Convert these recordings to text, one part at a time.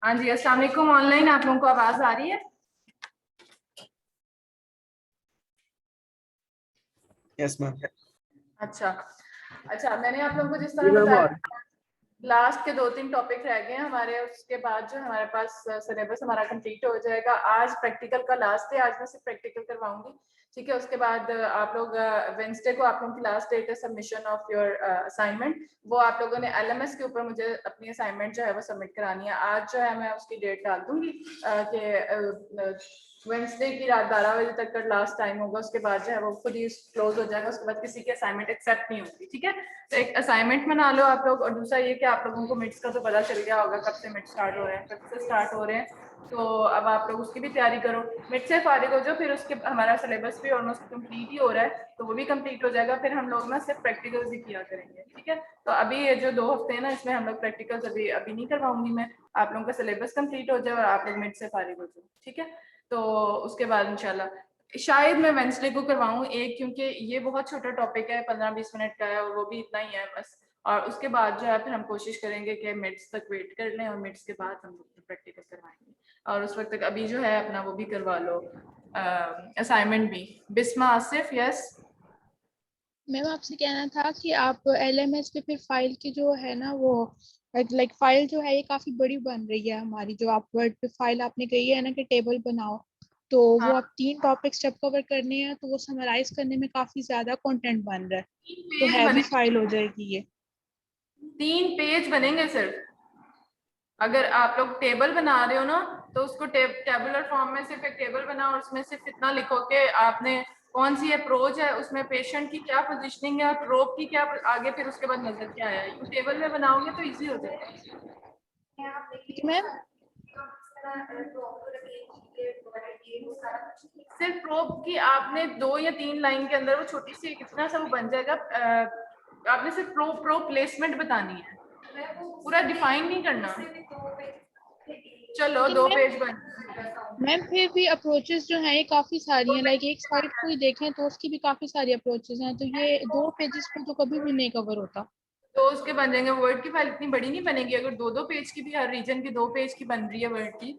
हाँ जी, अस्सलाम वालेकुम। ऑनलाइन आप लोगों को आवाज आ रही है? Yes ma'am. अच्छा अच्छा, मैंने आप लोगों को जिस जी तरह मैम। बताया, लास्ट के 2-3 टॉपिक रह गए हैं हमारे। उसके बाद जो हमारे पास सिलेबस हमारा कंप्लीट हो जाएगा। आज प्रैक्टिकल का लास्ट है, आज मैं सिर्फ प्रैक्टिकल करवाऊंगी, ठीक है। उसके बाद आप लोग वेंसडे को आप लोगों की लास्ट डेट है सबमिशन ऑफ योर असाइनमेंट। वो आप लोगों ने एलएमएस के ऊपर मुझे अपनी असाइनमेंट जो है वो सबमिट करानी है। आज जो है मैं उसकी डेट डाल दूंगी कि वेंसडे की रात 12 बजे तक का लास्ट टाइम होगा। उसके बाद जो है वो खुद ही क्लोज हो जाएगा। उसके बाद किसी की असाइनमेंट एक्सेप्ट नहीं होगी, ठीक है। तो एक असाइनमेंट बना लो आप लोग। और दूसरा ये कि आप लोगों को मिड्स का तो पता चल गया होगा कब से मिड स्टार्ट हो रहे हैं, कब से स्टार्ट हो रहे हैं। तो अब आप लोग उसकी भी तैयारी करो। मिड से फारिग हो जाओ, फिर उसके हमारा सिलेबस भी ऑलमोस्ट कंप्लीट ही हो रहा है, तो वो भी कंप्लीट हो जाएगा। फिर हम लोग ना सिर्फ प्रैक्टिकल्स ही किया करेंगे, ठीक है। तो अभी ये जो 2 हफ्ते हैं ना, इसमें हम लोग प्रैक्टिकल्स अभी नहीं करवाऊंगी मैं। आप लोगों का सिलेबस कंप्लीट हो जाए और आप लोग मिड से फारिग हो जाओ, ठीक है। तो उसके बाद इंशाल्लाह शायद मैं वेंसडे को करवाऊँ एक, क्योंकि ये बहुत छोटा टॉपिक है, 15-20 मिनट का है और वो भी इतना ही है बस। और उसके बाद जो है फिर हम कोशिश करेंगे कि मिड्स तक वेट कर लें और मिड्स के बाद हम लोग प्रैक्टिकल करवाएंगे। और उस वक्त तक अभी जो है अपना वो भी करवा लो, असाइनमेंट भी। बिस्मा आसिफ, यस। मैम आपसे कहना था कि आप एलएमएस पे फिर फाइल की जो है ना वो लाइक फाइल जो है ये काफी बड़ी बन रही है हमारी। जो आप वर्ड पे फाइल आपने कही है ना कि टेबल बनाओ, तो हाँ, वो आप 3 टॉपिक्स जब कवर करने हैं तो वो समराइज करने में काफी ज्यादा कंटेंट बन रहा है, 3 तो पेज हैवी बनेंगे। फाइल हो जाएगी ये। 3 पेज बनेंगे सिर्फ। अगर आप लोग टेबल बना रहे हो ना, तो उसको टेबुलर फॉर्म में सिर्फ एक टेबल बनाओ और उसमें सिर्फ इतना लिखो कि आपने कौन सी अप्रोच है, उसमें पेशेंट की क्या पोजीशनिंग है और प्रोब की क्या आगे, फिर उसके बाद नजर क्या आया। ये टेबल में बनाओगे तो इजी हो जाएगा। ठीक है मैम। सिर्फ प्रोब की आपने 2 या 3 लाइन के अंदर वो छोटी सी कितना सा वो बन जाएगा। आपने सिर्फ प्रो प्लेसमेंट बतानी है, पूरा डिफाइन नहीं करना। चलो लेकिन 2 मैम, पेज बन। फिर भी अप्रोचेस जो हैं ये काफी सारी हैं। लाइक एक साइड को ही देखें तो उसकी भी काफी सारी अप्रोचेस हैं, तो ये 2 पेजेस पे तो कभी भी नहीं कवर होता। तो उसके बन जाएंगे। वर्ड की फाइल इतनी बड़ी नहीं बनेगी। अगर 2-2 पेज की भी, हर रीजन की 2 पेज की बन रही है वर्ड की,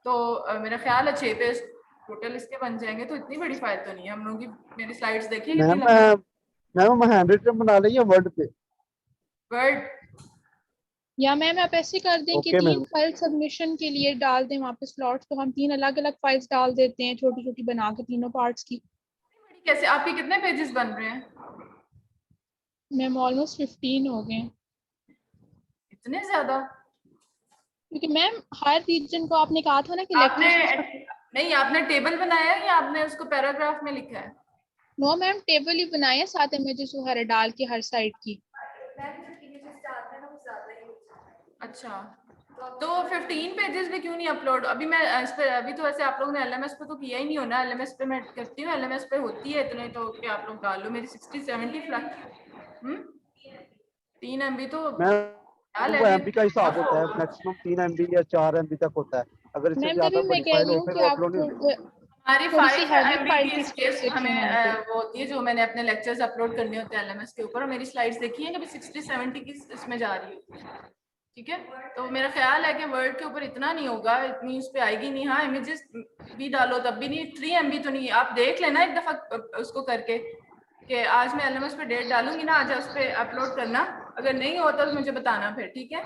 तो मेरा ख्याल है 6 पेज टोटल इसके बन जाएंगे। तो इतनी बड़ी फाइल तो नहीं है। हम लोगों की मेरी स्लाइड्स देखिए कितनी मैम लंबी। मैम हम हैंड रिटन बना लेंगे वर्ड पे। वर्ड या मैम आप ऐसे कर दें कि ओके 3 मैम। फाइल सबमिशन के लिए डाल दें वहाँ पे स्लॉट्स, तो हम 3 अलग अलग फाइल्स डाल देते हैं छोटी छोटी बना के तीनों पार्ट्स की। कैसे? आपके कितने पेजेस बन रहे हैं? मैम ऑलमोस्ट 15 हो गए हैं। इतने ज्यादा? क्योंकि मैम हर रीजन को आपने कहा था ना कि आपने लेक्चर्स के साथ। नहीं, आपने टेबल बनाया है या आपने उसको पैराग्राफ में लिखा है? नो मैम, टेबल ही बनाए हैं 7 इमेजेस वगैरह डाल के हर साइड की। अच्छा, तो 15 पेजेस भी क्यों नहीं अपलोड? अभी मैं इस पे, अभी तो वैसे आप लोगों ने एलएमएस पे तो किया ही नहीं होना। एलएमएस पे मैं करती हूँ, एलएमएस पे होती है इतने तो कि आप लोग डाल लो। मेरी 60-70 3 MB तो मैम वो है एमबी का हिसाब होता है, मैक्सिमम 3 MB या 4 MB तक होता है। अगर इससे मैम ज्यादा तभी मैं बड़ी कह फाइल रही हो हूँ फिर कि वो आप अपलोड नहीं होती। हमारी थोड़ी सी 5 हैवी MB फाइल की की स्पेस स्पेसिफिक्स हमें हैं वहाँ पे। वो होती है, जो मैंने अपने लेक्चर्स अपलोड करने होते हैं एलएमएस के ऊपर। और मेरी स्लाइड्स देखी है, कभी 60-70 की इसमें जा रही है, ठीक है। तो मेरा ख्याल है कि वर्ड के ऊपर इतना नहीं होगा, इतनी उस पर आएगी नहीं। हाँ, इमेजेस भी डालो तब भी नहीं। 3 MB तो नहीं। आप देख लेना एक दफा उसको करके कि आज मैं एलएमएस पे डेट डालूंगी ना, आज उस पर अपलोड करना। अगर नहीं होता तो मुझे बताना फिर, ठीक है।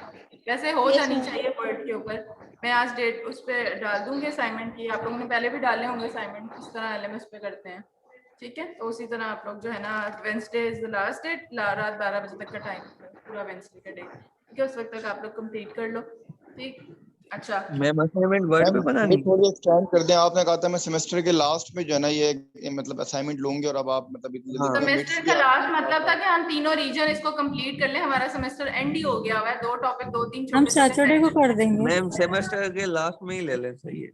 वैसे हो यस जानी मैम। चाहिए वर्ड के ऊपर। मैं आज डेट उस पर डाल दूंगी असाइनमेंट की। आप लोगों ने पहले भी डाले होंगे असाइनमेंट, किस तरह एलएमएस पे करते हैं, ठीक है। तो उसी तरह आप लोग जो है ना, Wednesday is the last date, रात 12 बजे तक का टाइम, पूरा वेंसडे का डेट, ठीक है। उस वक्त तक आप लोग कंप्लीट कर लो, ठीक। अच्छा, मैम असाइनमेंट वर्ड पे मैम बनानी ये थोड़ी एक्सटेंड कर दें। आपने कहा था मैं सेमेस्टर के लास्ट में जो है ना ये मतलब असाइनमेंट लूंगी, और अब आप मतलब इतनी जल्दी हाँ। मतलब मिड्स सेमेस्टर भी का आपके लास्ट साथ मतलब था साथ। कि हम तीनों रीजन इसको कंप्लीट कर ले। हमारा सेमेस्टर एंड ही हो गया हुआ है। 2 टॉपिक, 2-3 हम छोटे छोटे सैटरडे को कर देंगे। मैम सेमेस्टर के लास्ट में ही ले लें, सही है।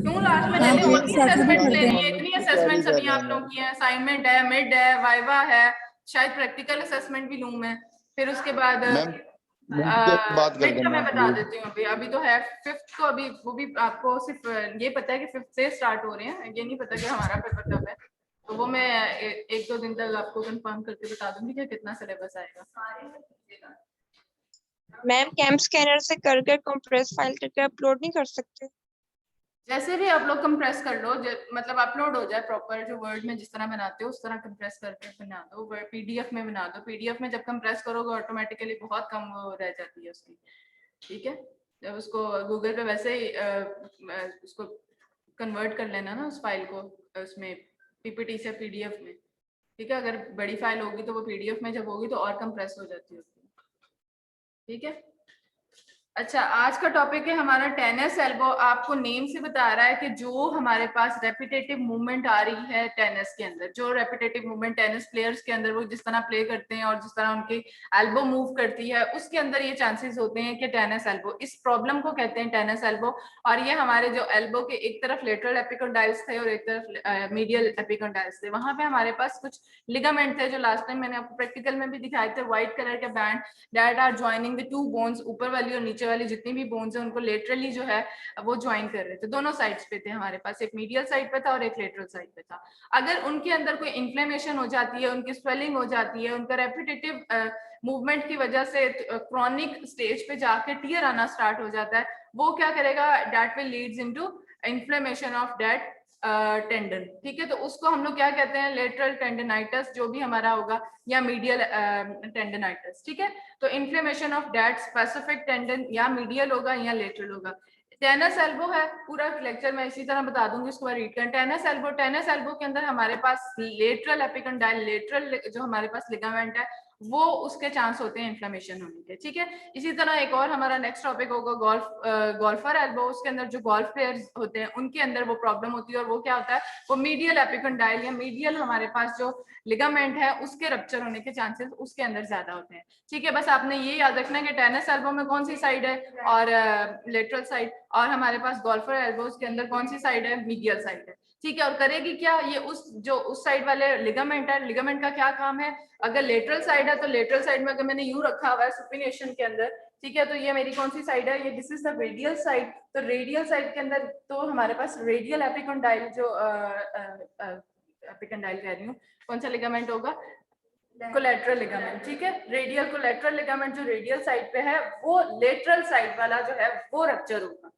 क्यों लास्ट में ले हाँ लें? और फिर भी सैटरडे असेसमेंट्स करते लेनी हैं। है, इतनी की तैयारी असेसमेंट्स कर अभी रहे हैं आप लोग मैम। की हैं। असाइनमेंट है, मिड है, वाइवा है, शायद प्रैक्टिकल असेसमेंट भी लूं मैं। फिर उसके बाद मैम मिड की बात कर मिड दें का मैं मैम बता प्लीज। देती हूँ। अभी तो है 5th को। अभी वो भी आपको सिर्फ ये पता है कि 5th से स्टार्ट हो रहे हैं, ये नहीं पता कि हमारा पेपर कब है। तो वो मैं 1-2 दिन तक आपको कंफर्म करके बता दूंगी कि कितना सिलेबस आएगा। मैम कैम स्कैनर से करके कंप्रेस फाइल करके अपलोड नहीं कर सकते? जैसे भी आप लोग कंप्रेस कर लो, मतलब अपलोड हो जाए प्रॉपर, जो वर्ड में जिस तरह बनाते हो उस तरह कंप्रेस करके बना दो, पीडीएफ में बना दो। पीडीएफ में जब कंप्रेस करोगे ऑटोमेटिकली बहुत कम वो रह जाती है उसकी, ठीक है। जब उसको गूगल पे वैसे ही उसको कन्वर्ट कर लेना ना उस फाइल को, उसमें पीपीटी से पीडीएफ में, ठीक है। अगर बड़ी फाइल होगी तो वो पीडीएफ में जब होगी तो और कंप्रेस हो जाती है, ठीक है। अच्छा, आज का टॉपिक है हमारा टेनिस एल्बो। आपको नेम से बता रहा है कि जो हमारे पास रेपिटेटिव मूवमेंट आ रही है टेनिस के अंदर, जो रेपिटेटिव मूवमेंट टेनिस प्लेयर्स के अंदर वो जिस तरह प्ले करते हैं और जिस तरह उनकी एल्बो मूव करती है, उसके अंदर ये चांसेस होते हैं कि टेनिस एल्बो, इस प्रॉब्लम को कहते हैं टेनिस एल्बो। और ये हमारे जो एल्बो के एक तरफ लेटरल एपिकोंडाइल्स थे और एक तरफ मीडियल एपिकोंडाइल्स थे, वहां पे हमारे पास कुछ लिगामेंट थे जो लास्ट टाइम मैंने आपको प्रैक्टिकल में भी दिखाए थे, व्हाइट कलर के band that are joining the two bones, ऊपर वाली और नीचे वाली जितनी भी बोन्स है उनको लेटरली जो है वो ज्वाइन कर रहे थे। दोनों साइड्स पे थे हमारे पास, एक मीडियल साइड पे था और एक लेटरल साइड पे था। अगर उनके अंदर कोई इन्फ्लेमेशन हो जाती है, उनकी स्वेलिंग हो जाती है, उनका रेपिटेटिव मूवमेंट की वजह से क्रॉनिक स्टेज पे जाके टीयर आना स्टार्ट हो जाता है, वो क्या करेगा, that will Leeds into inflammation of that tendon, ठीक है। तो उसको हम लोग क्या कहते हैं, लेटरल टेंडनाइटिस जो भी हमारा होगा, या मीडियल टेंडनाइटिस, ठीक है। तो inflammation of that specific tendon या मीडियल होगा या लेटरल होगा। टेनिस एल्बो है, पूरा लेक्चर मैं इसी तरह बता दूंगी, इसको रीड करें। टेनिस एल्बो के अंदर हमारे पास लेटरल एपिकंडाइल, लेटरल जो हमारे पास लिगामेंट है वो उसके चांस होते हैं इन्फ्लेमेशन होने के, ठीक है। इसी तरह एक और हमारा नेक्स्ट टॉपिक होगा गोल्फर एल्बो। उसके अंदर जो गोल्फ प्लेयर्स होते हैं उनके अंदर वो प्रॉब्लम होती है, और वो क्या होता है, वो मीडियल एपिकंडाइल या मीडियल हमारे पास जो लिगामेंट है उसके रप्चर होने के चांसेस उसके अंदर ज्यादा होते हैं, ठीक है। बस आपने ये याद रखना है कि टेनिस एल्बो में कौन सी साइड है और लेटरल साइड, और हमारे पास गोल्फर एल्बोज के अंदर कौन सी साइड है, मीडियल साइड है, ठीक है। और करेगी क्या ये, उस साइड वाले लिगामेंट है, लिगामेंट का क्या काम है, अगर लेटरल साइड है तो लेटरल साइड में अगर मैंने यू रखा हुआ है सुपिनेशन के अंदर, ठीक है, तो ये मेरी कौन सी साइड है, ये this is the radial side. तो रेडियल साइड के अंदर तो हमारे पास रेडियल एपिकंडाइल जो एपिकंडाइल कह रही हूँ, कौन सा लिगामेंट होगा, कोलेटरल लिगामेंट, ठीक है। रेडियल कोलेटरल लिगामेंट जो रेडियल साइड पे है वो लेटरल साइड वाला जो है वो रप्चर होगा,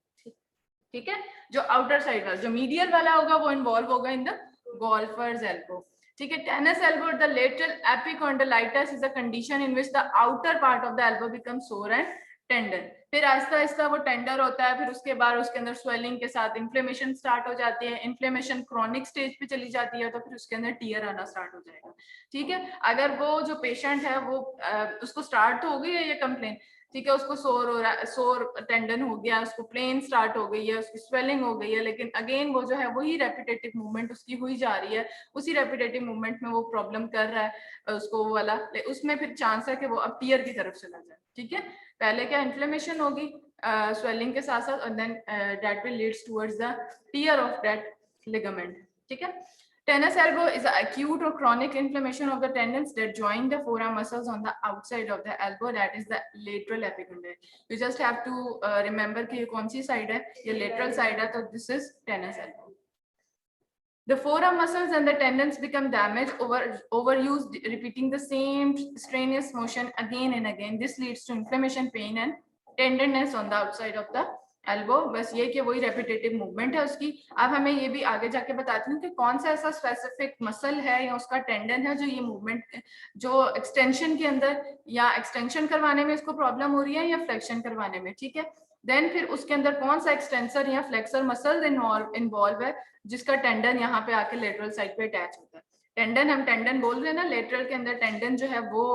ठीक है। जो आउटर साइड वाला, जो मीडियल वाला होगा वो इन्वॉल्व होगा इन द गोल्फर्स एल्बो, ठीक है। Tennis elbow, the lateral epicondylitis is a condition in which the outer part of the elbow become sore and tendon. फिर आहिस्ता आहिस्ता वो टेंडर होता है, फिर उसके बाद उसके अंदर स्वेलिंग के साथ इन्फ्लेमेशन स्टार्ट हो जाती है, इन्फ्लेमेशन क्रॉनिक स्टेज पे चली जाती है, तो फिर उसके अंदर टीयर आना स्टार्ट हो जाएगा, ठीक है। अगर वो जो पेशेंट है वो उसको स्टार्ट तो हो गई है ये कंप्लेन, ठीक है, उसको सोर हो रहा है, सोर टेंडन हो गया, उसको प्लेन स्टार्ट हो गई है, उसकी स्वेलिंग हो गई है, लेकिन अगेन वो जो है वही रेपिटेटिव मूवमेंट उसकी हुई जा रही है, उसी रेपिटेटिव मूवमेंट में वो प्रॉब्लम कर रहा है उसको वो वाला, उसमें फिर चांस है कि वो अब टीयर की तरफ चला जाए, ठीक है। पहले क्या इन्फ्लेमेशन होगी स्वेलिंग के साथ साथ, और then that will leads towards the tear of that ligament, ठीक है। Tennis elbow is an acute or chronic inflammation of the tendons that join the forearm muscles on the outside of the elbow, that is the lateral epicondyle. You just have to remember कि ये कौन सी side है, ये lateral side है, तो this is tennis elbow. The forearm muscles and the tendons become damaged overuse repeating the same strenuous motion again and again. This leads to inflammation, pain and tenderness on the outside of the elbow. बस ये कि वही repetitive movement है उसकी। अब हमें ये भी आगे जाके बताती हूँ कि कौन सा ऐसा स्पेसिफिक मसल है या उसका टेंडन है जो ये मूवमेंट, जो एक्सटेंशन के अंदर या एक्सटेंशन करवाने में इसको प्रॉब्लम हो रही है या फ्लेक्शन करवाने में, ठीक है। देन फिर उसके अंदर कौन सा एक्सटेंसर या फ्लेक्सर मसल इन्वॉल्व है जिसका टेंडन यहाँ पे आके लेटरल साइड पे अटैच होता है। टेंडन, हम टेंडन बोल रहे हैं ना, लेटरल के अंदर टेंडन जो है वो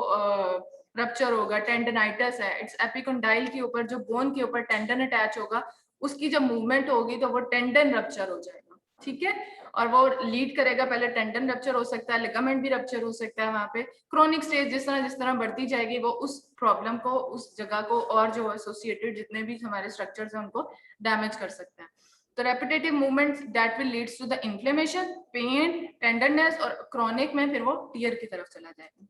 रप्चर होगा, टेंडनाइटिस है, इट्स एपिकंडाइल के ऊपर जो बोन के ऊपर टेंडन अटैच होगा उसकी जब मूवमेंट होगी तो वो टेंडन रप्चर हो जाएगा, ठीक है। और वो लीड करेगा, पहले टेंडन रप्चर हो सकता है, लिगामेंट भी रप्चर हो सकता है वहां पे। क्रोनिक स्टेज जिस तरह बढ़ती जाएगी वो उस प्रॉब्लम को, उस जगह को और जो एसोसिएटेड जितने भी हमारे स्ट्रक्चर्स हैं उनको डैमेज कर सकते हैं। तो repetitive movements that will leads to the inflammation, pain, tenderness, और क्रोनिक में फिर वो टीयर की तरफ चला जाएगा।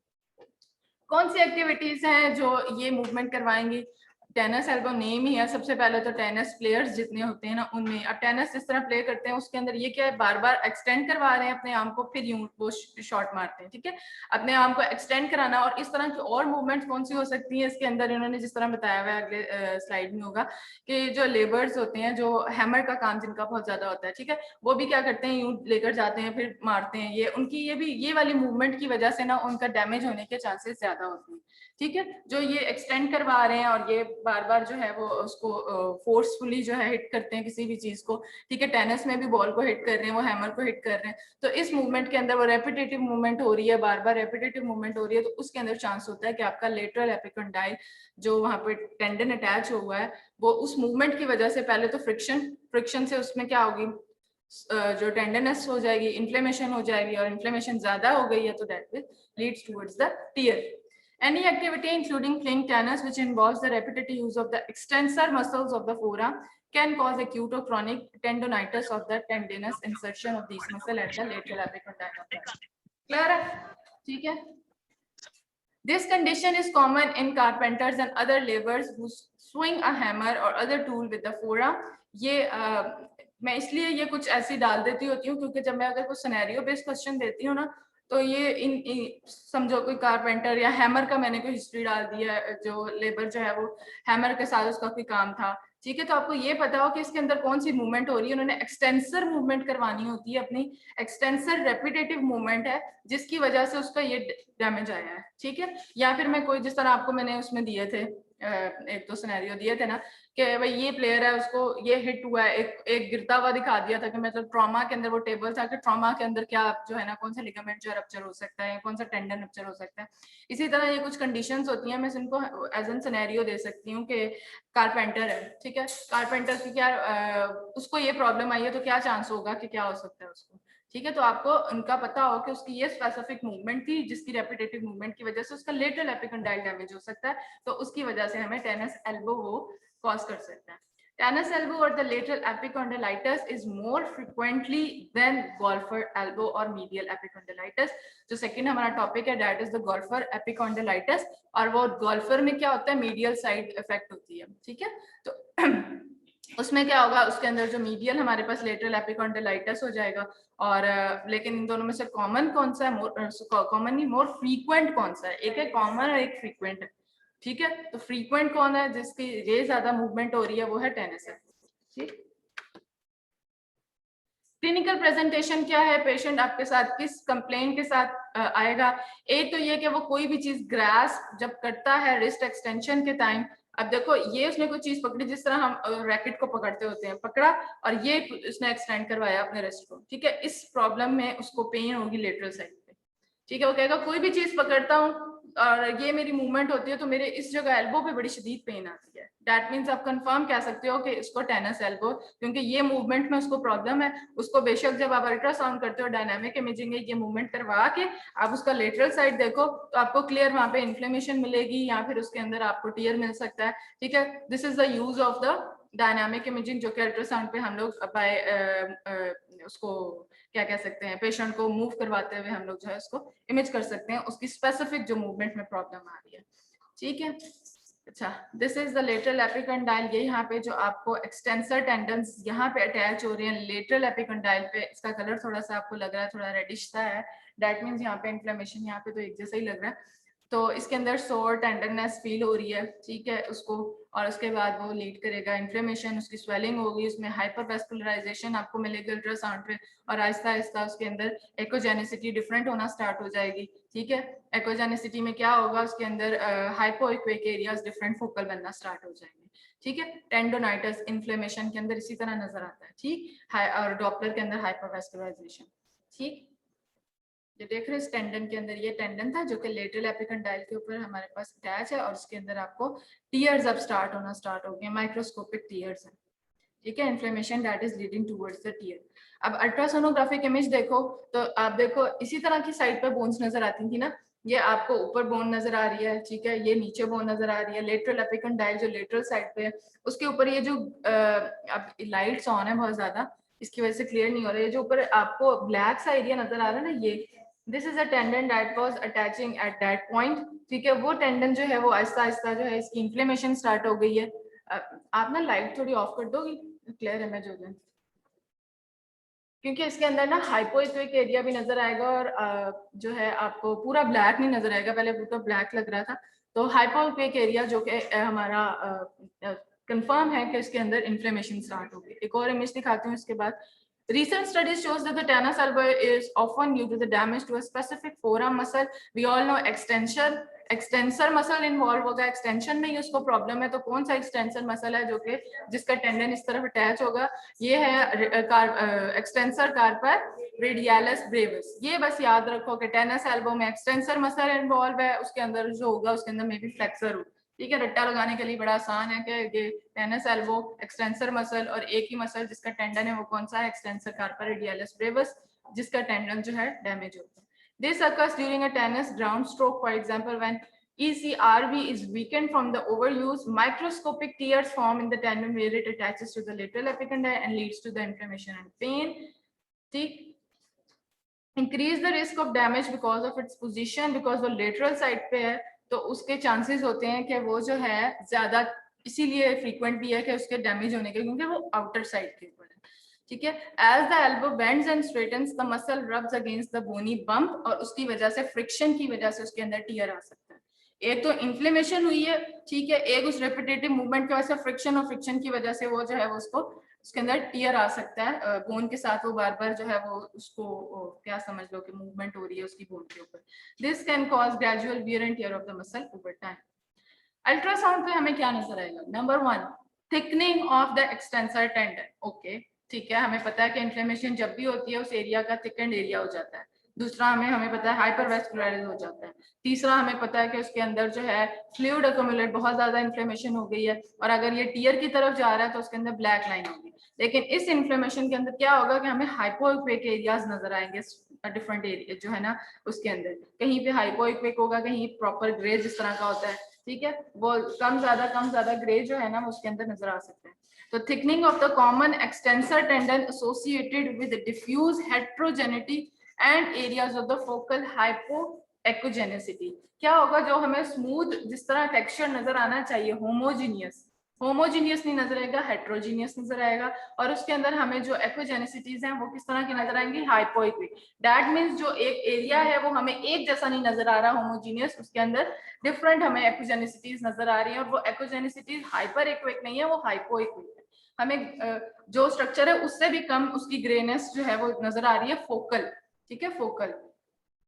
कौन सी एक्टिविटीज हैं जो ये मूवमेंट करवाएंगी, टेनिस एल्बो नेम ही है, सबसे पहले तो टेनिस प्लेयर्स जितने होते हैं ना उनमें, अब टेनिस जिस तरह प्ले करते हैं उसके अंदर ये क्या है, बार बार एक्सटेंड करवा रहे हैं अपने आर्म को, फिर यूं वो शॉट मारते हैं, ठीक है, अपने आर्म को एक्सटेंड कराना। और इस तरह की और मूवमेंट्स कौन सी हो सकती है इसके अंदर, इन्होंने जिस तरह बताया हुआ है अगले स्लाइड में होगा कि जो लेबर्स होते हैं, जो हैमर का काम जिनका बहुत ज्यादा होता है, ठीक है, वो भी क्या करते हैं, यूं लेकर जाते हैं फिर मारते हैं, ये उनकी ये भी ये वाली मूवमेंट की वजह से ना उनका डैमेज होने के चांसेस ज्यादा होते हैं, ठीक है। जो ये एक्सटेंड करवा रहे हैं और ये बार बार जो है वो उसको फोर्सफुली जो है हिट करते हैं किसी भी चीज को, ठीक है, टेनिस में भी बॉल को हिट कर रहे हैं, वो हैमर को हिट कर रहे हैं, तो इस मूवमेंट के अंदर वो रेपिटेटिव मूवमेंट हो रही है, बार बार रेपिटेटिव मूवमेंट हो रही है, तो उसके अंदर चांस होता है कि आपका लेटरल एपिकॉन्डाइल जो वहां पे टेंडन अटैच हुआ है वो उस मूवमेंट की वजह से पहले तो फ्रिक्शन से उसमें क्या होगी, जो टेंडनेस हो जाएगी, इन्फ्लेमेशन हो जाएगी, और इन्फ्लेमेशन ज्यादा हो गई है तो that will leads towards the tear. Any activity including playing tennis which involves the repetitive use of the extensor muscles of the forearm can cause acute or chronic tendonitis of the tendinous insertion of these muscles at the lateral epicondyle of the arm. Clear है? ठीक है? This condition is common in carpenters and other laborers who swing a hammer or other tool with the forearm. ये मैं इसलिए ये कुछ ऐसी डाल देती होती हूँ क्योंकि जब मैं अगर कुछ सिनेरियो बेस्ड क्वेश्चन देती हूँ ना, तो ये इन समझो कोई कारपेंटर या हैमर का मैंने कोई हिस्ट्री डाल दी है, जो लेबर जो है वो हैमर के साथ उसका कोई काम था, ठीक है, तो आपको ये पता हो कि इसके अंदर कौन सी मूवमेंट हो रही है, उन्होंने एक्सटेंसर मूवमेंट करवानी होती है, अपनी एक्सटेंसर रेपिटेटिव मूवमेंट है जिसकी वजह से उसका ये डैमेज आया है, ठीक है। या फिर मैं कोई जिस तरह आपको मैंने उसमें दिए थे एक दो सिनेरियो दिए थे ना कि भाई ये प्लेयर है उसको ये हिट हुआ है, एक गिरता हुआ दिखा दिया था कि मतलब ट्रॉमा के अंदर वो टेबल था कि ट्रॉमा के अंदर क्या जो है ना कौन सा लिगामेंट जो है रप्चर हो सकता है, कौन सा टेंडन रप्चर हो सकता है। इसी तरह ये कुछ कंडीशंस होती हैं, मैं इनको एज एन सिनेरियो दे सकती हूँ कि कारपेंटर है, ठीक है, कारपेंटर की क्या उसको ये प्रॉब्लम आई है तो क्या चांस होगा कि क्या हो सकता है उसको, ठीक है, तो आपको उनका पता हो कि उसकी ये स्पेसिफिक मूवमेंट थी जिसकी रेपिटेटिव मूवमेंट की वजह से उसका लेटरल एपिकॉन्डाइल डैमेज हो सकता है, तो उसकी वजह से हमें टेनिस एल्बो वो कॉज कर सकता है। Tennis elbow or the lateral epicondylitis is more frequently than golfer elbow or medial epicondylitis. जो सेकंड हमारा टॉपिक है that is the golfer epicondylitis, और वो गोल्फर में क्या होता है, मीडियल साइड इफेक्ट होती है, ठीक है, तो उसमें क्या होगा, उसके अंदर जो मीडियल हमारे पास लेटरल एपिकॉन्डिलाइटिस हो जाएगा, और लेकिन इन दोनों में से कॉमन कौन सा है, कॉमन नहीं मोर फ्रीक्वेंट कौन सा है, एक है कॉमन और एक फ्रीक्वेंट है, ठीक है, तो फ्रीक्वेंट कौन है जिसकी ये ज्यादा मूवमेंट हो रही है, वो है टेनिस है, ठीक। क्लिनिकल प्रेजेंटेशन क्या है, पेशेंट आपके साथ किस कंप्लेन के साथ आएगा, एक तो ये कि वो कोई भी चीज ग्रास जब करता है रिस्ट एक्सटेंशन के टाइम, अब देखो ये उसने कोई चीज पकड़ी जिस तरह हम रैकेट को पकड़ते होते हैं, पकड़ा और ये उसने एक्सटेंड करवाया अपने रिस्ट को, ठीक है, इस प्रॉब्लम में उसको पेन होगी लेटरल साइड पे, ठीक है, वो कहेगा कोई भी चीज पकड़ता हूँ और ये मेरी मूवमेंट होती है तो मेरे इस जगह एल्बो पे बड़ी शदीद पेन आती है, दैट मीन्स आप कंफर्म कह सकते हो कि इसको टेनिस एल्बो, क्योंकि ये मूवमेंट में उसको प्रॉब्लम है, उसको बेशक जब आप अल्ट्रासाउंड करते हो डायनामिक इमेजिंग में ये मूवमेंट करवा के आप उसका लेटरल साइड देखो तो आपको क्लियर वहां पे इन्फ्लेमेशन मिलेगी या फिर उसके अंदर आपको टीयर मिल सकता है, ठीक है, this is the use of the dynamic imaging जो कि अल्ट्रासाउंड पे हम लोग बाय उसको क्या कह सकते हैं, पेशेंट को मूव करवाते हुए हम लोग जो है उसको इमेज कर सकते हैं उसकी स्पेसिफिक जो मूवमेंट में प्रॉब्लम आ रही है, ठीक है। अच्छा, this is the lateral epicondyle, ये यहाँ पे जो आपको एक्सटेंसर टेंडन्स यहाँ पे अटैच हो रहे हैं लेटरल एपिकॉन्डाइल पे, इसका कलर थोड़ा सा आपको लग रहा है थोड़ा रेडिश सा है, दैट मीन्स यहाँ पे इन्फ्लेमेशन, यहाँ पे तो एक जैसा ही लग रहा है, तो इसके अंदर सोर टेंडरनेस फील हो रही है, ठीक है, उसको, और उसके बाद वो लीड करेगा इन्फ्लेमेशन, उसकी स्वेलिंग होगी, उसमें हाइपरवेस्कुलराइजेशन आपको मिलेगी अल्ट्रासाउंड पे, और आहिस्ता आहिस्ता उसके अंदर एक्ोजेनिसिटी डिफरेंट होना स्टार्ट हो जाएगी, ठीक है, एक्ोजेनिसिटी में क्या होगा, उसके अंदर हाइपोइक्विक एरियाज डिफरेंट फोकल बनना स्टार्ट हो जाएंगे, ठीक है, टेंडोनाइटिस इन्फ्लेमेशन के अंदर इसी तरह नजर आता है, ठीक, और डॉपलर के अंदर हाइपरवेस्कुलराइजेशन, ठीक, जो देख रहे हैं इस टेंडन के अंदर ये टेंडन था जो कि लेटरल एपिकॉन्डाइल के ऊपर हमारे पास अटैच है, और उसके अंदर आपको टीयर्स अब स्टार्ट होना स्टार्ट हो गए, माइक्रोस्कोपिक टीयर्स है, ठीक है, inflammation that is leading towards the tear. अब अल्ट्रासोनोग्राफिक इमेज देखो तो आप देखो इसी तरह की साइड पे बोन्स नजर आती थी ना, ये आपको ऊपर बोन नजर आ रही है, ठीक है, ये नीचे बोन नजर आ रही है, लेटरल एपिकॉन्डाइल जो लेटरल साइड पे है उसके ऊपर ये जो अब लाइट्स ऑन है बहुत ज्यादा इसकी वजह से क्लियर नहीं हो रहा है, जो ऊपर आपको ब्लैक सा एरिया नजर आ रहा है ना, this is a tendon that was attaching at that point, ठीक है। वो टेंडन जो है वो आहिस्ता आहिस्ता जो है इसकी इन्फ्लेमेशन स्टार्ट हो गई है। आप ना लाइट थोड़ी ऑफ कर दोगी, क्लियर इमेज हो जाए, क्योंकि इसके अंदर ना हाइपोइक्विक एरिया भी नजर आएगा और जो है आपको पूरा ब्लैक नहीं नजर आएगा, पहले पूरा ब्लैक लग रहा था। तो हाइपोइक्विक एरिया जो कि हमारा कंफर्म है कि इसके अंदर इन्फ्लेमेशन स्टार्ट होगी। एक और इमेज दिखाती हूँ इसके बाद। Recent studies shows that the tenos alba is often due to the damage to a specific forearm muscle. We all know extensor muscle involved होगा, extension में ही उसको प्रॉब्लम है। तो कौन सा extensor muscle है जो कि जिसका टेंडन इस तरफ अटैच होगा? ये है extensor carpi radialis brevis। ये बस याद रखो कि टेनस एल्बो में extensor muscle इन्वॉल्व है, उसके अंदर जो होगा उसके अंदर मे बी फ्लेक्सर हो, ठीक है। रट्टा लगाने के लिए बड़ा आसान है कि ये टेनस एल्बो, एक्सटेंसर मसल और एक ही मसल जिसका टेंडन है वो कौन सा है? एक्सटेंसर कार्पा रेडियलिस ब्रेविस, जिसका टेंडन जो है डैमेज होता है। This occurs during a tennis ground stroke, for example when ECRV is weakened from the overuse, microscopic tears form in the tendon where it attaches to the lateral epicondyle and leads to the inflammation and pain, ठीक। increase the risk of damage because of its position, because वो lateral side पे है तो उसके chances होते हैं कि वो जो है ज्यादा, इसीलिए फ्रीक्वेंट भी है कि उसके डैमेज होने के, क्योंकि वो आउटर साइड के ऊपर है, ठीक है। As the elbow bends and straightens the muscle rubs against the bony bump, और उसकी वजह से फ्रिक्शन की वजह से उसके अंदर टीयर आ सकता है। एक तो इन्फ्लेमेशन हुई है, ठीक है, एक उस रेपिटेटिव मूवमेंट की वजह से फ्रिक्शन, और फ्रिक्शन की वजह से वो जो है वो उसको उसके अंदर टीयर आ सकता है बोन के साथ, वो बार बार जो है वो उसको क्या समझ लो कि मूवमेंट हो रही है उसकी बोन के ऊपर। This can cause gradual wear and tear of the muscle over time. Ultrasound पे हमें क्या नजर आएगा? Number 1, thickening of the extensor tendon, okay, ठीक है। हमें पता है कि इन्फ्लेमेशन जब भी होती है उस एरिया का थिकन्ड एरिया हो जाता है। दूसरा हमें पता है हाइपरवेस्कुलराइज हो जाता है। तीसरा हमें पता है कि उसके अंदर जो है फ्लूइड अक्यूमुलेट, बहुत ज्यादा इन्फ्लेमेशन हो गई है, और अगर ये टीयर की तरफ जा रहा है तो उसके अंदर ब्लैक लाइन होगी। लेकिन इस इन्फ्लेमेशन के अंदर क्या होगा कि हमें हाइपोइक्विक एरियाज नजर आएंगे, डिफरेंट एरिया जो है ना उसके अंदर, कहीं पे हाइपोइक्विक होगा, कहीं प्रॉपर ग्रे जिस तरह का होता है, ठीक है, वो कम ज्यादा ग्रे जो है ना उसके अंदर नजर आ सकते हैं। तो thickening of the common extensor tendon associated with diffuse heterogeneity and areas of the focal hypoechogenicity. क्या होगा? जो हमें स्मूथ जिस तरह टेक्सचर नजर आना चाहिए, होमोजीनियस नहीं नजर आएगा, हेट्रोजीनियस नजर आएगा, और उसके अंदर हमें जो एक्वेजेनिसिटीज हैं वो किस तरह की नजर आएंगी? हाइपोइक्विक। दैट मींस जो एक एरिया है वो हमें एक जैसा नहीं नजर आ रहा होमोजीनियस, उसके अंदर डिफरेंट हमें एक्वेजेनिसिटीज नजर आ रही है, और वो एक्वेजेनिसिटीज हाइपर इक्विक नहीं है, वो हाइपोइक्विक है। हमें जो स्ट्रक्चर है उससे भी कम उसकी ग्रेनेस जो है वो नजर आ रही है, फोकल, ठीक है, focal.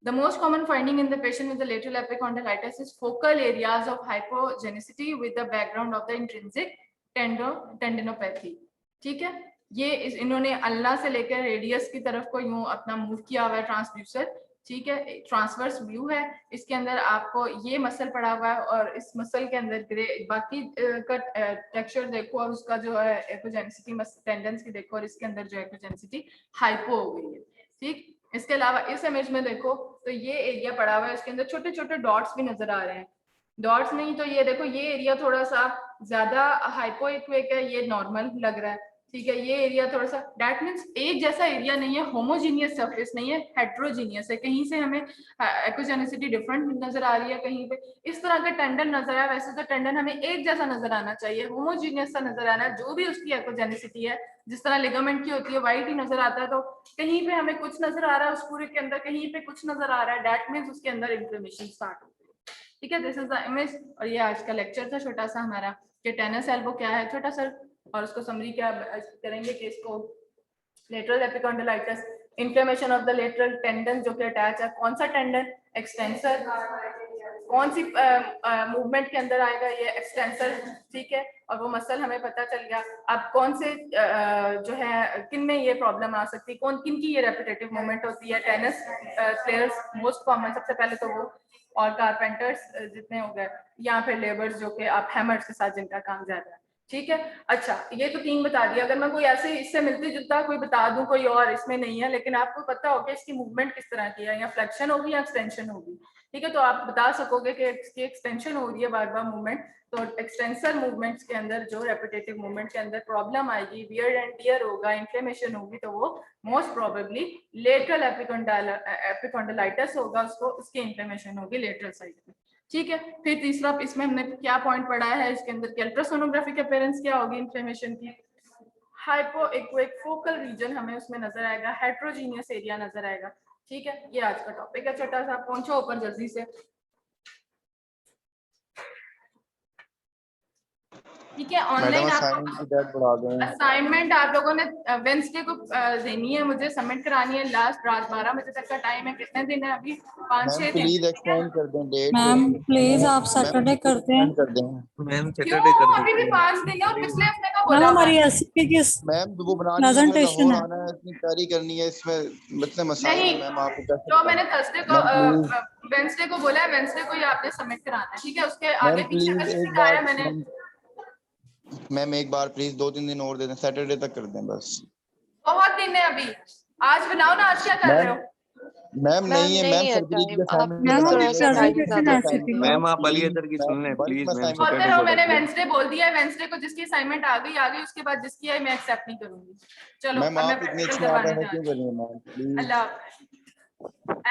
The most common finding in the patient with the lateral epicondylitis is focal areas of hypogenicity with the background of the intrinsic tendinopathy, ठीक है। ये इन्होंने अल्लाह से लेकर रेडियस की तरफ को यूं अपना मूव किया हुआ है, ट्रांसड्यूसर, ठीक है, ट्रांसवर्स व्यू है। इसके अंदर आपको ये मसल पड़ा हुआ है, और इस मसल के अंदर ग्रे, बाकी का टेक्सचर देखो और उसका जो है एक्वेजेनिसिटी टेंडेंस की देखो, और इसके अंदर जो एक्वेजेनिसिटी हाइपो हो गई है, ठीक। इसके अलावा इस इमेज में देखो तो ये एरिया पड़ा हुआ है, इसके अंदर छोटे छोटे डॉट्स भी नजर आ रहे हैं। डॉट्स नहीं तो ये देखो, ये एरिया थोड़ा सा ज्यादा हाइपोइक्विक है, ये नॉर्मल लग रहा है, ठीक है। ये एरिया थोड़ा सा, दैट मींस एक जैसा एरिया नहीं है, होमोजीनियस सरफेस नहीं है, हेट्रोजीनियस है। कहीं से हमें एक्वेजेनिसिटी डिफरेंट नजर आ रही है, कहीं पे इस तरह का टेंडन नजर आया। वैसे तो टेंडन हमें एक जैसा नजर आना चाहिए, होमोजीनियस सा नजर आना है, जो भी उसकी एक्वेजेनिसिटी है, जिस तरह लिगामेंट की होती है वाइट ही नजर आता है, तो कहीं पे हमें कुछ नजर आ रहा है उस पूरे के अंदर, कहीं पे कुछ नजर आ रहा है, दैट मींस उसके अंदर इन्फ्लेमेशन स्टार्ट हो गई, ठीक है। दिस इज द इमेज, और ये आज का लेक्चर था छोटा सा हमारा कि टेनस एल्बो क्या है, छोटा सा, और उसको समरी क्या करेंगे कि इसको lateral epicondylitis, inflammation of the lateral tendon जो कि अटैच है, कौन सा टेंडन? एक्सटेंसर। कौन सी मूवमेंट के अंदर आएगा? ये एक्सटेंसर, ठीक है, और वो मसल हमें पता चल गया। अब कौन से जो है किन में ये प्रॉब्लम आ सकती है, कौन किन की ये रेपिटेटिव मूवमेंट होती है? टेनिस प्लेयर्स मोस्ट कॉमन, सबसे पहले तो वो, और कारपेंटर्स जितने हो गए, यहाँ पे लेबर्स जो कि आप हैमर्स के साथ जिनका काम ज्यादा है, ठीक है। अच्छा, ये तो 3 बता दिया। अगर मैं कोई ऐसे इससे मिलती जुलता कोई बता दूं कोई और इसमें नहीं है, लेकिन आपको पता होगा इसकी मूवमेंट किस तरह की है, या फ्लेक्शन होगी या एक्सटेंशन होगी, ठीक है, तो आप बता सकोगे कि इसकी एक्सटेंशन हो रही है बार बार मूवमेंट, तो एक्सटेंसर मूवमेंट्स के अंदर जो रेपिटेटिव मूवमेंट के अंदर प्रॉब्लम आएगी, वियर एंड टियर होगा, इन्फ्लेमेशन होगी, तो वो मोस्ट प्रोबेबली लेटरल एपिकॉन्डालाइटिस होगा, उसको उसकी इन्फ्लेमेशन होगी लेटरल साइड में। ठीक है, फिर तीसरा इसमें हमने क्या पॉइंट पढ़ा है, इसके अंदर की अल्ट्रासोनोग्राफिक अपीयरेंस क्या होगी इन्फ्लेमेशन की, हाइपो एक्वेक फोकल रीजन हमें उसमें नजर आएगा, हेट्रोजीनियस एरिया नजर आएगा। ठीक है, ये आज का टॉपिक है छोटा सा, पहुंचो ऊपर जल्दी से। ठीक है, ऑनलाइन असाइनमेंट की डेट बढ़ा दें। असाइनमेंट आप लोगों ने वेंसडे को देनी है, मुझे सबमिट करानी है, लास्ट रात 12 बजे तक का टाइम है। कितने दिन है अभी? 5-6 दिन। प्लीज एक्सटेंड कर दें डेट। मैम प्लीज आप सैटरडे कर दें। कर दें मैम क्यों? सैटरडे कर अभी भी दीजिए 5 दिन है और पिछले हफ्ते का मैम बोला हुआ हमारी है। एसपी की मैम वो बनानी प्रेजेंटेशन है। आना है, इतनी तैयारी करनी है, इसमें इतने मसाइल नहीं, हैं मैम, आपको कैसे तो मैंने थर्सडे को मैम, वेंसडे को बोला है, वेंसडे को ही आपने सबमिट कराना है। ठीक है, उसके मैम आगे पीछे प्लीज का एक सिखाया बार मैंने। मैम एक बार प्लीज 2-3 दिन और दे दें, सैटरडे तक कर दें बस। बहुत दिन है अभी, आज बनाओ ना, आज क्या कर रहे हो? मैम नहीं है मैम, सरप्रीज के आप असाइनमेंट मैम थोड़ा सा टाइम प्रेजेंटेशन है एसपी की। मैम आप अली अदर की सुन लें प्लीज मैम, बोलते सैटरडे रहो, को मैंने रख लें। वेंसडे बोल दिया है, वेंसडे को जिसकी असाइनमेंट आ गई, उसके बाद जिसकी आई मैं एक्सेप्ट नहीं करूंगी। चलो मैम अब मैं आप इतनी प्रैक्टिकल अच्छी करवाने आदत है जा क्यों रही कर रही हैं मैम हूँ। प्लीज। अल्लाह हाफ़िज़।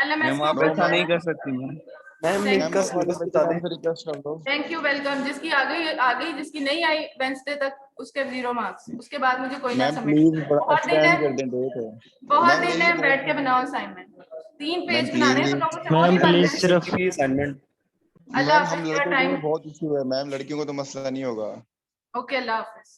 LMS मैम के आप ऊपर ऐसा नहीं कर सकती मैम। मैम Thank नीट का you. सिलेबस बता दें। रिक्वेस्ट कर दो। Thank you, welcome. जिसकी आ गई, जिसकी नहीं आई वेंसडे तक उसके 0 मार्क्स, उसके बाद मुझे कोई ना मैम सबमिट। प्लीज बहुत दिन एक्सटेंड है, कर दें डेट है। बहुत मैम दिन नहीं है, बैठ के बहुत बनाओ असाइनमेंट। 3 पेज मैम बनाने हैं, प्लीज तो लोगों से हो नहीं पाते। सिर्फ असाइनमेंट। अल्लाह मैम हम हाफ़िज़, लड़कों के टाइम। लिए बहुत इशू है मैम, लड़कियों को तो मसला नहीं होगा। ओके, अल्लाह हाफ़िज़।